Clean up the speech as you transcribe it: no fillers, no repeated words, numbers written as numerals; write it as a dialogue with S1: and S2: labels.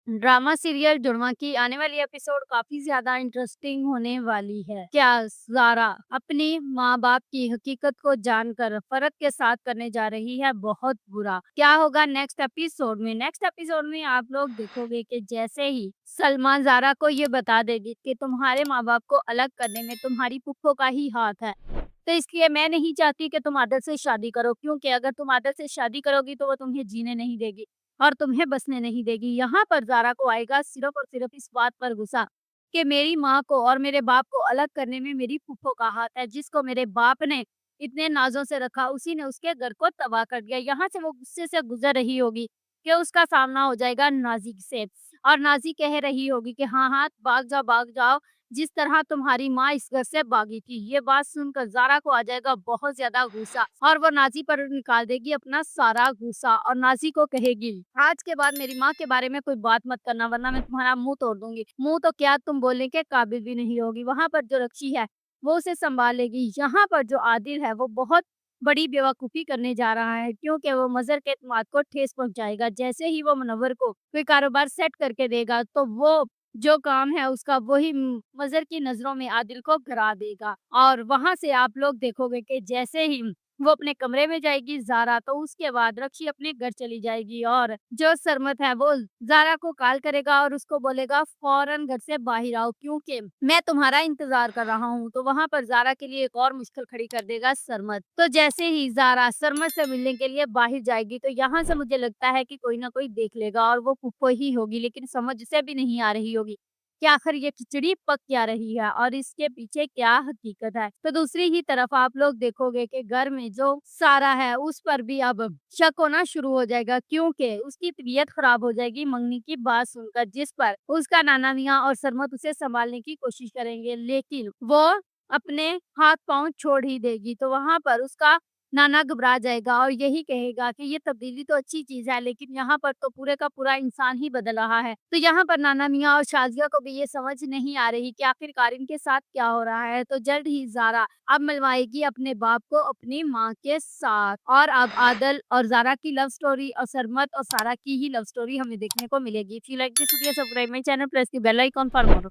S1: Drama serial जुड़वा की आने वाली एपिसोड काफी ज्यादा इंटरेस्टिंग होने वाली है। क्या ज़ारा अपनी माँ बाप की हकीकत को जानकर फरत के साथ करने जा रही है बहुत बुरा? क्या होगा नेक्स्ट एपिसोड में? नेक्स्ट एपिसोड में आप लोग देखोगे कि जैसे ही सलमा ज़ारा को ये बता देगी कि तुम्हारे माँ बाप को अलग करने में तुम्हारी पुप्पो का ही हाथ है, तो इसलिए मैं नहीं चाहती कि तुम आदत से शादी करो, क्योंकि अगर तुम आदत से शादी करोगी तो वो तुम्हें जीने नहीं देगी और तुम्हें बसने नहीं देगी। यहाँ पर ज़ारा को आएगा सिर्फ़ और सिर्फ़ इस बात पर गुस्सा कि मेरी माँ को और मेरे बाप को अलग करने में मेरी फूफो का हाथ है, जिसको मेरे बाप ने इतने नाज़ों से रखा, उसी ने उसके घर को तबाह कर दिया। यहाँ से वो गुस्से से गुज़र रही होगी कि उसका सामना हो जाएगा नाज़ी से और नाज़ी कह रही होगी कि हाँ, हाँ, भाग जाओ, जिस तरह तुम्हारी माँ इस घर से भागी थी। ये बात सुनकर ज़ारा को आ जाएगा बहुत ज़्यादा गुस्सा और वो नाज़ी पर निकाल देगी अपना सारा गुस्सा और नाज़ी को कहेगी, आज के बाद मेरी माँ के बारे में कोई बात मत करना वरना मैं तुम्हारा मुँह तोड़ दूँगी। मुँह तो क्या तुम बोलने के काबिल भी नहीं होगी। वहाँ पर जो रक्षी है वो उसे सँभाल लेगी। यहाँ पर जो आदिल है वो बहुत बड़ी बेवकूफ़ी करने जा रहा है, क्योंकि वो मज़हर के एतमाद को ठेस पहुँचाएगा। जैसे ही वो मुनव्वर को कोई कारोबार सेट करके देगा तो वो जो काम है उसका वही मज़हर की नज़रों में आदिल को गिरा देगा और वहाँ से आप लोग देखोगे कि जैसे ही वो अपने कमरे में जाएगी ज़ारा, तो उसके बाद रक्षी अपने घर चली जाएगी और जो सरमत है वो ज़ारा को कॉल करेगा और उसको बोलेगा फ़ौरन घर से बाहर आओ, क्योंकि मैं तुम्हारा इंतज़ार कर रहा हूँ। तो वहाँ पर ज़ारा के लिए एक और मुश्किल खड़ी कर देगा सरमत। तो जैसे ही ज़ारा सरमत से मिलने के लिए बाहर जाएगी तो यहाँ से मुझे लगता है कि कोई ना कोई देख लेगा और वो फूफो ही होगी, लेकिन समझ से भी नहीं आ रही होगी कि आखिर ये खिचड़ी पक क्या रही है और इसके पीछे क्या हकीकत है। तो दूसरी ही तरफ आप लोग देखोगे कि घर में जो सारा है उस पर भी अब शक होना शुरू हो जाएगा, क्योंकि उसकी तबीयत खराब हो जाएगी मंगनी की बात सुनकर, जिस पर उसका नाना मियाँ और सरमत उसे संभालने की कोशिश करेंगे, लेकिन वो अपने हाथ पाँव छोड़ ही देगी। तो वहां पर उसका नाना घबरा जाएगा और यही कहेगा कि ये तब्दीली तो अच्छी चीज़ है, लेकिन यहाँ पर तो पूरे का पूरा इंसान ही बदल रहा है। तो यहाँ पर नाना मियाँ और शाज़िया को भी ये समझ नहीं आ रही कि आखिरकार इनके साथ क्या हो रहा है। तो जल्द ही ज़ारा अब मिलवाएगी अपने बाप को अपनी माँ के साथ और अब आदल और ज़ारा की लव स्टोरी और सरमत और सारा की ही लव स्टोरी हमें देखने को मिलेगी। If you like this video, subscribe my channel, press the bell icon for more.